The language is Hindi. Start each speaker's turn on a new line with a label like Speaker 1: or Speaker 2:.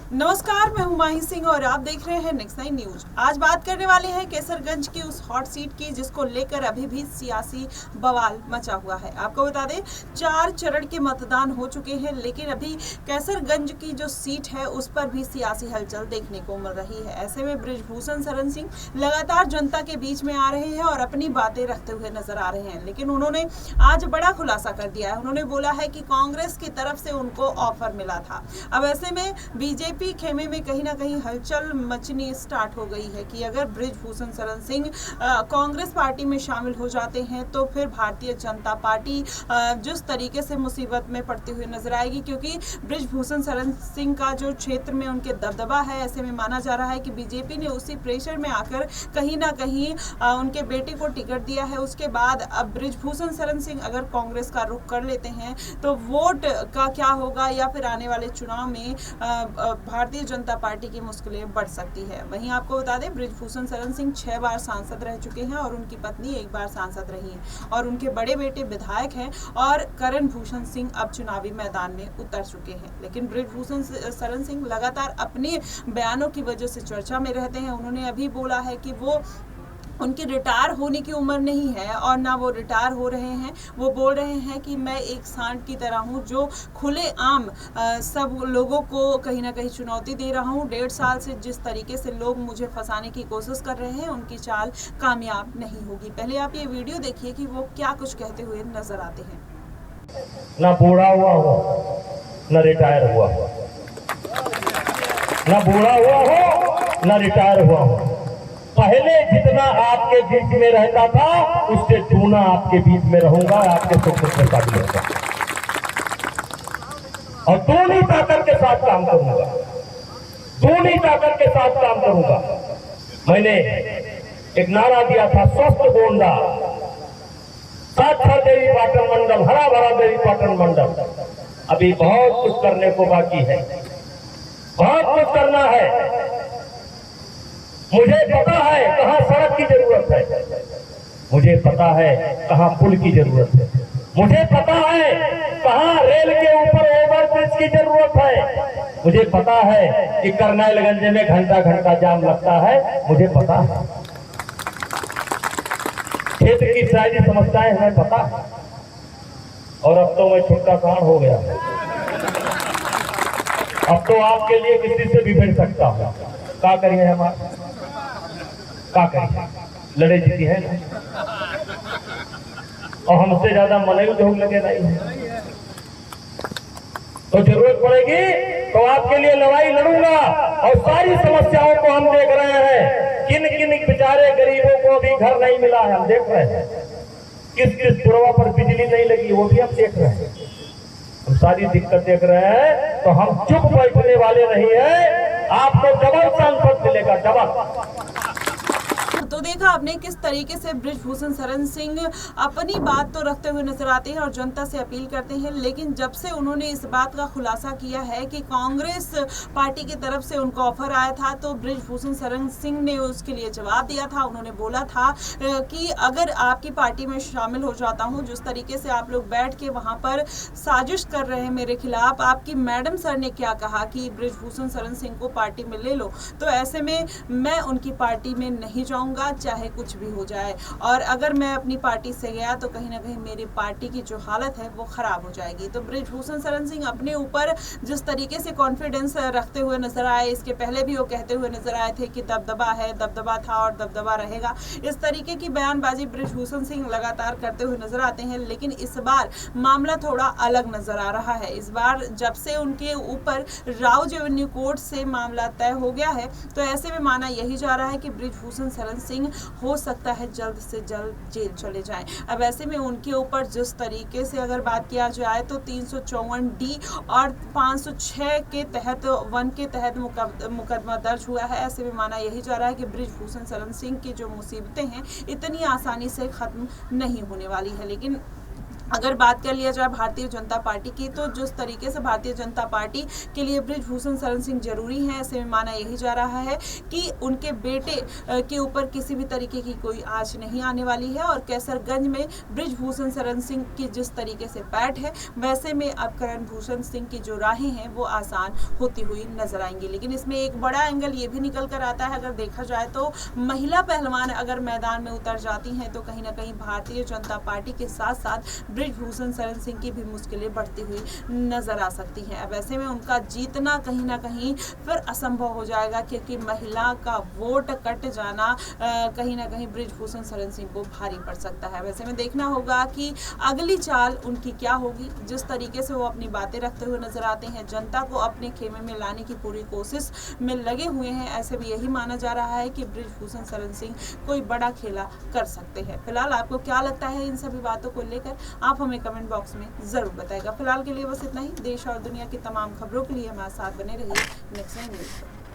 Speaker 1: नमस्कार, मैं हूं माही सिंह और आप देख रहे हैं नेक्स्ट 9 न्यूज। आज बात करने वाले हैं केसरगंज की उस हॉट सीट की जिसको लेकर अभी भी सियासी बवाल मचा हुआ है। आपको बता दें 4 चरण के मतदान हो चुके हैं, लेकिन अभी केसरगंज की जो सीट है उस पर भी सियासी हलचल देखने को मिल रही है। ऐसे में बृजभूषण शरण सिंह लगातार जनता के बीच में आ रहे हैं और अपनी बातें रखते हुए नजर आ रहे हैं, लेकिन उन्होंने आज बड़ा खुलासा कर दिया है। उन्होंने बोला है कि कांग्रेस की तरफ से उनको ऑफर मिला था। अब ऐसे में बीजेपी खेमे में कहीं ना कहीं हलचल मचनी स्टार्ट हो गई है कि अगर बृजभूषण शरण सिंह कांग्रेस पार्टी में शामिल हो जाते हैं तो फिर भारतीय जनता पार्टी जिस तरीके से मुसीबत में पड़ती हुई नजर आएगी, क्योंकि बृजभूषण शरण सिंह का जो क्षेत्र में उनके दबदबा है, ऐसे में माना जा रहा है कि बीजेपी ने उसी प्रेशर में आकर कहीं ना कहीं उनके बेटे को टिकट दिया है। उसके बाद अब बृजभूषण शरण सिंह अगर कांग्रेस का रुख कर लेते हैं तो वोट का क्या होगा, या फिर आने वाले चुनाव में भारतीय जनता पार्टी की मुश्किलें बढ़ सकती है। वहीं आपको बता दें बृजभूषण शरण सिंह 6 बार सांसद रह चुके हैं और उनकी पत्नी 1 बार सांसद रही हैं और उनके बड़े बेटे विधायक हैं और करण भूषण सिंह अब चुनावी मैदान में उतर चुके हैं। लेकिन बृजभूषण शरण सिंह लगातार अपने बयानों की वजह से चर्चा में रहते हैं। उन्होंने अभी बोला है कि वो उनकी रिटायर होने की उम्र नहीं है और ना वो रिटायर हो रहे हैं। वो बोल रहे हैं कि मैं एक सांड की तरह हूँ जो खुले आम सब लोगों को कहीं ना कहीं चुनौती दे रहा हूँ। 1.5 साल से जिस तरीके से लोग मुझे फंसाने की कोशिश कर रहे हैं उनकी चाल कामयाब नहीं होगी। पहले आप ये वीडियो देखिए कि वो क्या कुछ कहते हुए नजर आते हैं।
Speaker 2: ना बूढ़ा हुआ हो ना रिटायर हुआ हो, ना बूढ़ा हुआ हो ना रिटायर हुआ हो। पहले जितना आपके बीच में रहता था उससे दूना आपके बीच में रहूंगा, आपके सुख के साथ रहूंगा और दूनी ताकत के साथ काम करूंगा, दूनी ताकत के साथ काम करूंगा। मैंने एक नारा दिया था, स्वस्थ गोंडा, साक्षर देवी पाटन मंडल, हरा भरा देवी पाटन मंडल। अभी बहुत कुछ करने को बाकी है, बहुत कुछ करना है। मुझे पता है कहाँ सड़क की जरूरत है, मुझे पता है कहाँ पुल की जरूरत है, मुझे पता है कहाँ रेल के ऊपर ओवरब्रिज की जरूरत है, मुझे पता है कि करनालगंज में घंटा घंटा जाम लगता है, मुझे पता है क्षेत्र की सारी समस्याएं हमें पता है। और अब तो मैं छुट्टा कांड हो गया, अब तो आपके लिए किसी से भी भिड़ सकता हूँ। क्या करिए हमारे, क्या करिए, लड़े जीती है ना, और हमसे ज्यादा मने ढोंग लगे नहीं है। तो जरूरत पड़ेगी तो आपके लिए लड़ाई लड़ूंगा। और सारी समस्याओं को हम देख रहे हैं, किन किन बेचारे गरीबों को भी घर नहीं मिला है, हम देख रहे हैं। किस किस पुरवा पर बिजली नहीं लगी वो भी हम देख रहे हैं। हम सारी दिक्कत देख रहे हैं, तो हम चुप बैठने वाले नहीं है। आपको डबल सांसद मिलेगा, डबल।
Speaker 1: तो देखा आपने किस तरीके से बृजभूषण शरण सिंह अपनी बात तो रखते हुए नजर आते हैं और जनता से अपील करते हैं, लेकिन जब से उन्होंने इस बात का खुलासा किया है कि कांग्रेस पार्टी की तरफ से उनको ऑफर आया था तो बृजभूषण शरण सिंह ने उसके लिए जवाब दिया था। उन्होंने बोला था कि अगर आपकी पार्टी में शामिल हो जाता हूं, जिस तरीके से आप लोग बैठ के वहां पर साजिश कर रहे हैं मेरे खिलाफ, आपकी मैडम सर ने क्या कहा कि बृजभूषण शरण सिंह को पार्टी में ले लो, तो ऐसे में मैं उनकी पार्टी में नहीं जाऊंगा चाहे कुछ भी हो जाए। और अगर मैं अपनी पार्टी से गया तो कहीं ना कहीं मेरी पार्टी की जो हालत है वो खराब हो जाएगी। तो बृजभूषण शरण सिंह अपने ऊपर जिस तरीके से कॉन्फिडेंस रखते हुए नजर आए, इसके पहले भी वो कहते हुए नजर आए थे कि दबदबा है, दबदबा था और दबदबा रहेगा। इस तरीके की बयानबाजी बृजभूषण सिंह लगातार करते हुए नजर आते हैं, लेकिन इस बार मामला थोड़ा अलग नजर आ रहा है। इस बार जब से उनके ऊपर राउज एवेन्यू कोर्ट से मामला तय हो गया है तो ऐसे में माना यही जा रहा है कि बृजभूषण शरण सिंह हो सकता है जल्द से जल्द जेल चले जाएं। अब ऐसे में उनके ऊपर जिस तरीके से अगर बात किया जाए तो 354D और 506 के तहत 1 के तहत मुकदमा दर्ज हुआ है। ऐसे में माना यही जा रहा है कि बृजभूषण शरण सिंह की जो मुसीबतें हैं इतनी आसानी से खत्म नहीं होने वाली है। लेकिन अगर बात कर लिया जाए भारतीय जनता पार्टी की, तो जिस तरीके से भारतीय जनता पार्टी के लिए बृजभूषण शरण सिंह जरूरी हैं, ऐसे में माना यही जा रहा है कि उनके बेटे के ऊपर किसी भी तरीके की कोई आंच नहीं आने वाली है। और कैसरगंज में बृजभूषण शरण सिंह की जिस तरीके से पैठ है, वैसे में अब करण भूषण सिंह की जो राहें हैं वो आसान होती हुई नजर आएंगी। लेकिन इसमें एक बड़ा एंगल ये भी निकल कर आता है, अगर देखा जाए तो महिला पहलवान अगर मैदान में उतर जाती हैं तो कहीं ना कहीं भारतीय जनता पार्टी के साथ साथ बृजभूषण शरण सिंह की भी मुश्किलें बढ़ती हुई नजर आ सकती हैं। अब ऐसे में उनका जीतना कहीं ना कहीं फिर असंभव हो जाएगा, क्योंकि महिला का वोट कट जाना कहीं ना कहीं बृजभूषण शरण सिंह को भारी पड़ सकता है। वैसे में देखना होगा कि अगली चाल उनकी क्या होगी। जिस तरीके से वो अपनी बातें रखते हुए नजर आते हैं, जनता को अपने खेमे में लाने की पूरी कोशिश में लगे हुए हैं, ऐसे भी यही माना जा रहा है कि बृजभूषण शरण सिंह कोई बड़ा खेला कर सकते हैं। फिलहाल आपको क्या लगता है इन सभी बातों को लेकर, आप हमें कमेंट बॉक्स में जरूर बताएगा। फिलहाल के लिए बस इतना ही। देश और दुनिया की तमाम खबरों के लिए हमारे साथ बने रहिए नेक्स्ट न्यूज़।